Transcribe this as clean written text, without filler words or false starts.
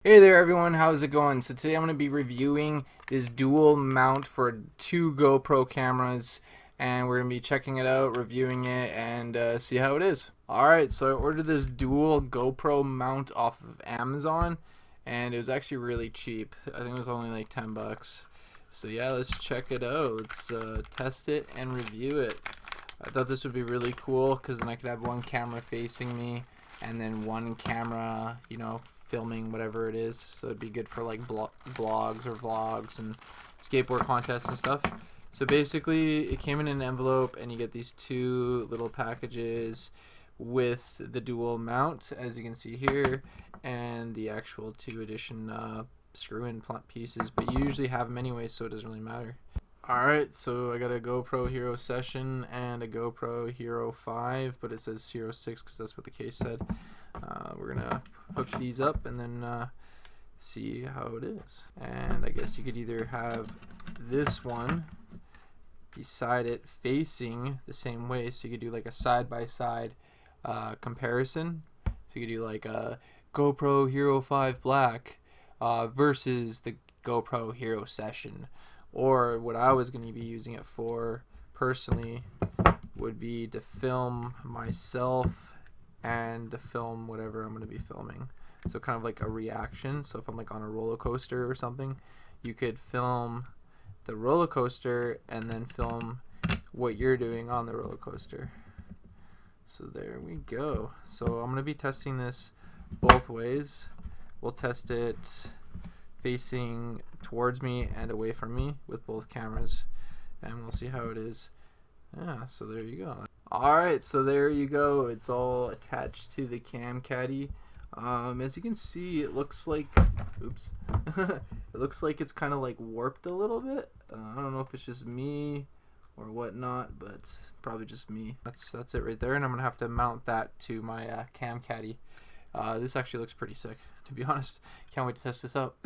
Hey there everyone, how's it going? So today I'm going to be reviewing this dual mount for two GoPro cameras, and we're going to be checking it out, reviewing it, and see how it is. Alright, so I ordered this dual GoPro mount off of Amazon, and it was actually really cheap. I think it was only like 10 bucks. So yeah, let's check it out. Let's test it and review it. I thought this would be really cool because then I could have one camera facing me and then one camera, filming whatever it is. So it'd be good for like blogs or vlogs and skateboard contests and stuff. So basically, it came in an envelope, and you get these two little packages with the dual mount, as you can see here, and the actual 2 edition screw-in pieces. But you usually have them anyway, so it doesn't really matter. Alright, so I got a GoPro Hero Session and a GoPro Hero 5, but it says Hero 6 because that's what the case said. We're going to hook these up and then see how it is. And I guess you could either have this one beside it facing the same way, so you could do like a side-by-side comparison. So you could do like a GoPro Hero 5 Black versus the GoPro Hero Session. Or what I was going to be using it for personally would be to film myself and to film whatever I'm going to be filming. So kind of like a reaction. So if I'm like on a roller coaster or something, you could film the roller coaster and then film what you're doing on the roller coaster. So there we go. So I'm going to be testing this both ways. We'll test it facing towards me and away from me with both cameras, and we'll see how it is. Yeah, so there you go. Alright, so there you go. It's all attached to the cam caddy. As you can see, it looks like oops it looks like it's kind of like warped a little bit. I don't know if it's just me or whatnot, but it's probably just me. That's it right there, and I'm gonna have to mount that to my cam caddy. This actually looks pretty sick, to be honest. Can't wait to test this out.